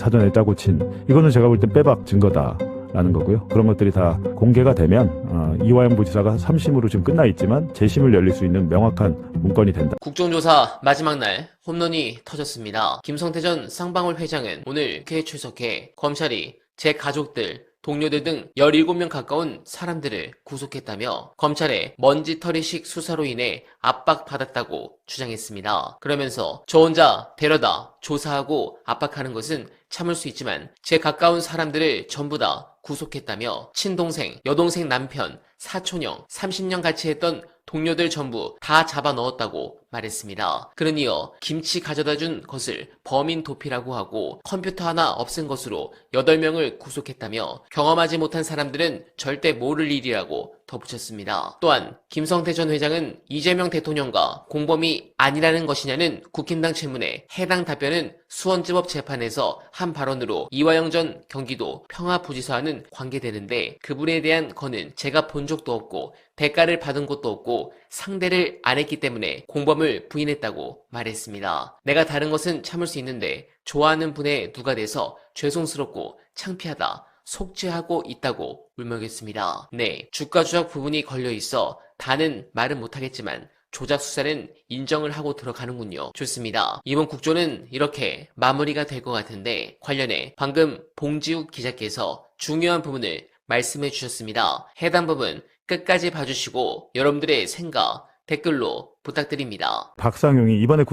사전에 짜고 친 이거는 제가 볼 땐 빼박 증거다 라는 거고요. 그런 것들이 다 공개가 되면 이화영 부지사가 3심으로 지금 끝나 있지만 재심을 열릴 수 있는 명확한 문건이 된다. 국정조사 마지막 날 홈런이 터졌습니다. 김성태 전 쌍방울 회장은 오늘 국회에 출석해 검찰이 제 가족들, 동료들 등 17명 가까운 사람들을 구속했다며 검찰의 먼지털이식 수사로 인해 압박받았다고 주장했습니다. 그러면서 저 혼자 데려다 조사하고 압박하는 것은 참을 수 있지만 제 가까운 사람들을 전부 다 구속했다며 친동생, 여동생 남편, 사촌형, 30년 같이 했던 동료들 전부 다 잡아 넣었다고 말했습니다. 그는 이어 김치 가져다 준 것을 범인 도피라고 하고 컴퓨터 하나 없앤 것으로 8명을 구속했다며 경험하지 못한 사람들은 절대 모를 일이라고 덧붙였습니다. 또한 김성태 전 회장은 이재명 대통령과 공범이 아니라는 것이냐는 국힘당 질문에 해당 답변은 수원지법 재판에서 한 발언으로 이화영 전 경기도 평화부지사와는 관계되는데 그분에 대한 건은 제가 본 적도 없고 대가를 받은 것도 없고 상대를 안 했기 때문에 공범을 부인했다고 말했습니다. 내가 다른 것은 참을 수 있는데 좋아하는 분의 누가 돼서 죄송스럽고 창피하다. 속죄하고 있다고 울먹였습니다. 네, 주가 조작 부분이 걸려있어 다는 말은 못하겠지만 조작 수사는 인정을 하고 들어가는군요. 좋습니다. 이번 국조는 이렇게 마무리가 될 것 같은데 관련해 방금 봉지욱 기자께서 중요한 부분을 말씀해 주셨습니다. 해당 부분 끝까지 봐주시고 여러분들의 생각 댓글로 부탁드립니다. 박상용이 이번에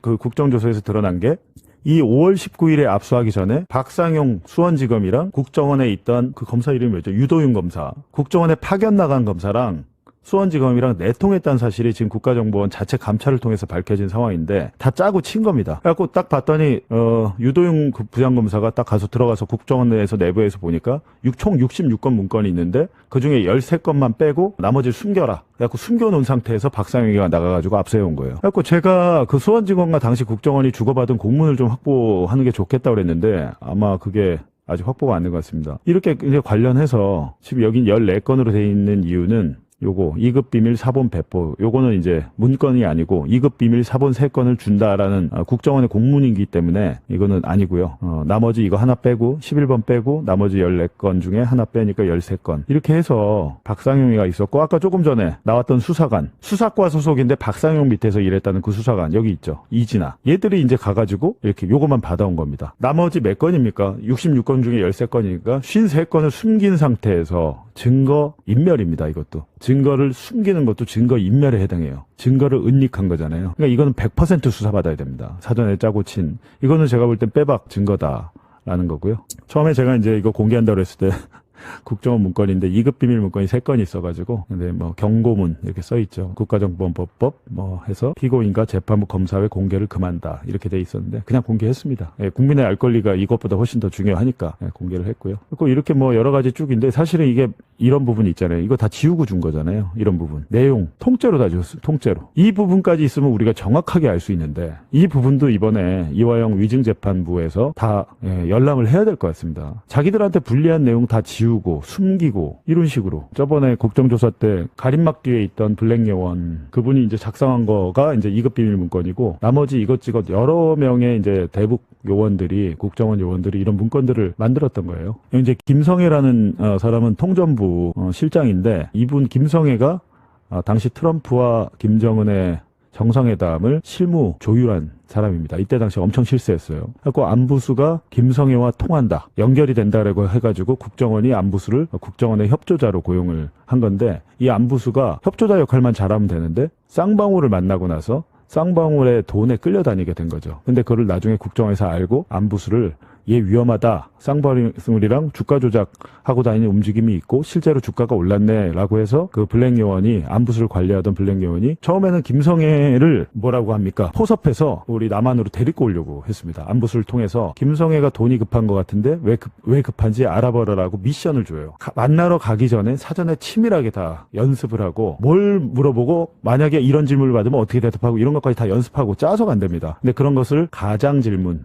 그 국정조사에서 드러난 게 이 5월 19일에 압수하기 전에 박상용 수원지검이랑 국정원에 있던 그 검사 이름이 뭐였죠? 유도윤 검사. 국정원에 파견 나간 검사랑 수원지검이랑 내통했다는 사실이 지금 국가정보원 자체 감찰을 통해서 밝혀진 상황인데 다 짜고 친 겁니다. 그래갖고 딱 봤더니 유도윤 부장검사가 딱 가서 들어가서 국정원 내에서 내부에서 보니까 총 66건 문건이 있는데 그중에 13건만 빼고 나머지를 숨겨라. 그래갖고 숨겨놓은 상태에서 박상영이가 나가가지고 압수해온 거예요. 그래갖고 제가 그 수원지검과 당시 국정원이 주고받은 공문을 좀 확보하는 게 좋겠다고 그랬는데 아마 그게 아직 확보가 안 된 것 같습니다. 이렇게 이제 관련해서 지금 여긴 14건으로 돼 있는 이유는 요거 2급 비밀 사본 배포 요거는 이제 문건이 아니고 2급 비밀 사본 3건을 준다라는 국정원의 공문이기 때문에 이거는 아니고요. 나머지 이거 하나 빼고 11번 빼고 나머지 14건 중에 하나 빼니까 13건 이렇게 해서 박상용이가 있었고 아까 조금 전에 나왔던 수사관 수사과 소속인데 박상용 밑에서 일했다는 그 수사관 여기 있죠. 이진아 얘들이 이제 가가지고 이렇게 요거만 받아온 겁니다. 나머지 몇 건입니까? 66건 중에 13건이니까 53건을 숨긴 상태에서 증거 인멸입니다. 이것도 증거를 숨기는 것도 증거 인멸에 해당해요. 증거를 은닉한 거잖아요. 그러니까 이거는 100% 수사받아야 됩니다. 사전에 짜고 친 이거는 제가 볼 땐 빼박 증거다라는 거고요. 처음에 제가 이제 이거 공개한다고 했을 때 국정원 문건인데 2급 비밀 문건이 3건이 있어가지고 근데 뭐 경고문 이렇게 써있죠. 국가정보원법 뭐 해서 피고인과 재판부 검사의 공개를 금한다 이렇게 돼 있었는데 그냥 공개했습니다. 예, 국민의 알 권리가 이것보다 훨씬 더 중요하니까 공개를 했고요. 그리고 이렇게 뭐 여러 가지 쭉인데 사실은 이게 이런 부분이 있잖아요. 이거 다 지우고 준 거잖아요. 이런 부분 내용 통째로 다 지웠어요. 통째로 이 부분까지 있으면 우리가 정확하게 알 수 있는데 이 부분도 이번에 이화영 위증재판부에서 다 열람을 해야 될 것 같습니다. 자기들한테 불리한 내용 다 지우고 숨기고 이런 식으로 저번에 국정조사 때 가림막기에 있던 블랙요원 그분이 이제 작성한 거가 이제 2급 비밀 문건이고 나머지 이것저것 여러 명의 이제 대북 요원들이 국정원 요원들이 이런 문건들을 만들었던 거예요. 이제 김성애라는 사람은 통전부 실장인데 이분 김성애가 당시 트럼프와 김정은의 정상회담을 실무 조율한 사람입니다. 이때 당시 엄청 실세했어요. 그래서 안부수가 김성애와 통한다. 연결이 된다라고 해가지고 국정원이 안부수를 국정원의 협조자로 고용을 한 건데 이 안부수가 협조자 역할만 잘하면 되는데 쌍방울을 만나고 나서 쌍방울의 돈에 끌려다니게 된 거죠. 근데 그걸 나중에 국정원에서 알고 안부수를 얘 위험하다. 쌍방울이랑 주가 조작하고 다니는 움직임이 있고 실제로 주가가 올랐네 라고 해서 그 블랙요원이 안부수를 관리하던 블랙요원이 처음에는 김성애를 뭐라고 합니까? 포섭해서 우리 남한으로 데리고 오려고 했습니다. 안부수를 통해서 김성애가 돈이 급한 것 같은데 왜 급한지 알아보라라고 미션을 줘요. 만나러 가기 전에 사전에 치밀하게 다 연습을 하고 뭘 물어보고 만약에 이런 질문을 받으면 어떻게 대답하고 이런 것까지 다 연습하고 짜서 간답니다. 근데 그런 것을 가장 질문,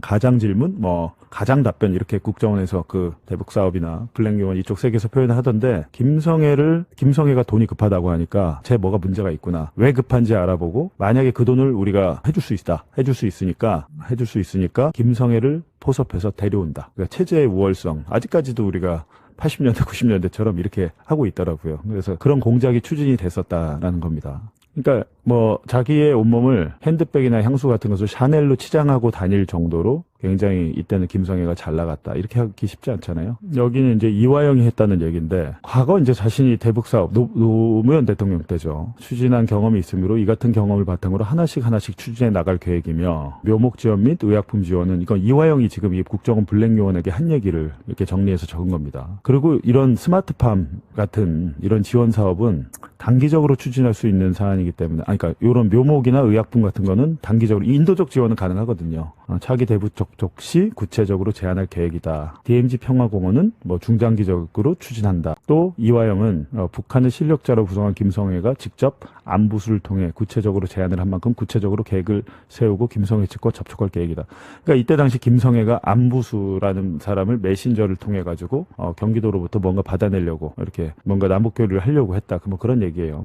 뭐 가장 가장 답변 이렇게 국정원에서 그 대북 사업이나 블랙요원 이쪽 세계에서 표현을 하던데 김성애가 돈이 급하다고 하니까 쟤 뭐가 문제가 있구나. 왜 급한지 알아보고 만약에 그 돈을 우리가 해줄 수 있으니까 김성애를 포섭해서 데려온다. 그러니까 체제의 우월성. 아직까지도 우리가 80년대, 90년대처럼 이렇게 하고 있더라고요. 그래서 그런 공작이 추진이 됐었다라는 겁니다. 그러니까 뭐 자기의 온몸을 핸드백이나 향수 같은 것을 샤넬로 치장하고 다닐 정도로 굉장히 이때는 김성애가 잘 나갔다. 이렇게 하기 쉽지 않잖아요. 여기는 이제 이화영이 했다는 얘기인데 과거 이제 자신이 대북 사업 노무현 대통령 때죠. 추진한 경험이 있으므로 이 같은 경험을 바탕으로 하나씩 추진해 나갈 계획이며 묘목 지원 및 의약품 지원은 이건 이화영이 지금 이 국정원 블랙요원에게 한 얘기를 이렇게 정리해서 적은 겁니다. 그리고 이런 스마트팜 같은 이런 지원 사업은 단기적으로 추진할 수 있는 사안이기 때문에 그러니까 이런 묘목이나 의약품 같은 거는 단기적으로 인도적 지원은 가능하거든요. 차기 대북 접촉 시 구체적으로 제안할 계획이다. DMZ 평화공원은 뭐 중장기적으로 추진한다. 또 이화영은 북한을 실력자로 구성한 김성애가 직접 안부수를 통해 구체적으로 제안을 한 만큼 구체적으로 계획을 세우고 김성애 측과 접촉할 계획이다. 그러니까 이때 당시 김성애가 안부수라는 사람을 메신저를 통해 가지고 경기도로부터 뭔가 받아내려고 이렇게 뭔가 남북 교류를 하려고 했다. 뭐 그런 얘기예요.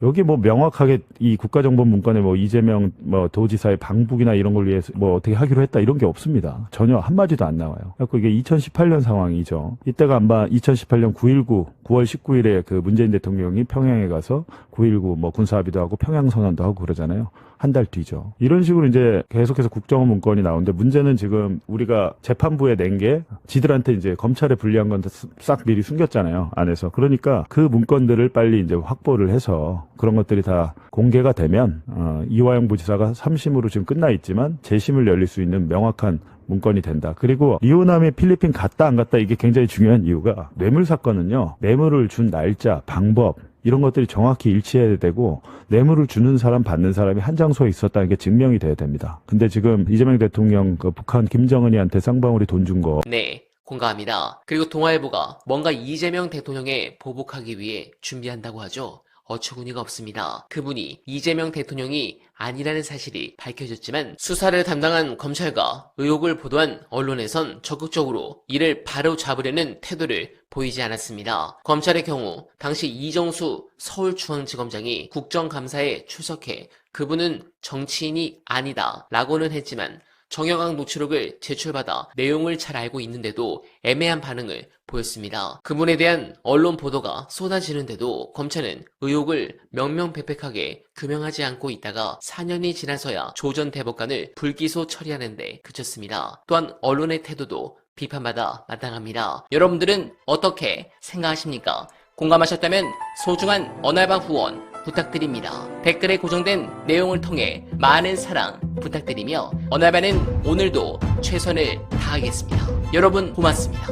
여기 뭐 명확하게 이 국가정보문건에 뭐 이재명 뭐 도지사의 방북이나 이런 걸 위해서 뭐 어떻게 하기로 했다 이런 게 없습니다. 전혀 한마디도 안 나와요. 그래서 이게 2018년 상황이죠. 이때가 아마 2018년 9.19 9월 19일에 그 문재인 대통령이 평양에 가서 9.19 뭐 군사합의도 하고 평양선언도 하고 그러잖아요. 한 달 뒤죠. 이런 식으로 이제 계속해서 국정원 문건이 나오는데 문제는 지금 우리가 재판부에 낸 게 지들한테 이제 검찰에 불리한 건 싹 미리 숨겼잖아요. 안에서. 그러니까 그 문건들을 빨리 이제 확보를 해서 그런 것들이 다 공개가 되면 이화영 부지사가 3심으로 지금 끝나 있지만 재심을 열릴 수 있는 명확한 문건이 된다. 그리고 이호남이 필리핀 갔다 안 갔다 이게 굉장히 중요한 이유가 뇌물 사건은요. 뇌물을 준 날짜, 방법 이런 것들이 정확히 일치해야 되고 뇌물을 주는 사람 받는 사람이 한 장소에 있었다는 게 증명이 돼야 됩니다. 근데 지금 이재명 대통령 그 북한 김정은이한테 쌍방울이 돈 준 거 네, 공감합니다. 그리고 동아일보가 뭔가 이재명 대통령에 보복하기 위해 준비한다고 하죠. 어처구니가 없습니다. 그분이 이재명 대통령이 아니라는 사실이 밝혀졌지만 수사를 담당한 검찰과 의혹을 보도한 언론에선 적극적으로 이를 바로잡으려는 태도를 보이지 않았습니다. 검찰의 경우 당시 이정수 서울중앙지검장이 국정감사에 출석해 그분은 정치인이 아니다 라고는 했지만 정영학 녹취록을 제출받아 내용을 잘 알고 있는데도 애매한 반응을 보였습니다. 그분에 대한 언론 보도가 쏟아지는데도 검찰은 의혹을 명명백백하게 규명하지 않고 있다가 4년이 지나서야 조 전 대법관을 불기소 처리하는 데 그쳤습니다. 또한 언론의 태도도 비판받아 마땅합니다. 여러분들은 어떻게 생각하십니까? 공감하셨다면 소중한 언알바 후원 부탁드립니다. 댓글에 고정된 내용을 통해 많은 사랑 부탁드리며 언알바는 오늘도 최선을 다하겠습니다. 여러분 고맙습니다.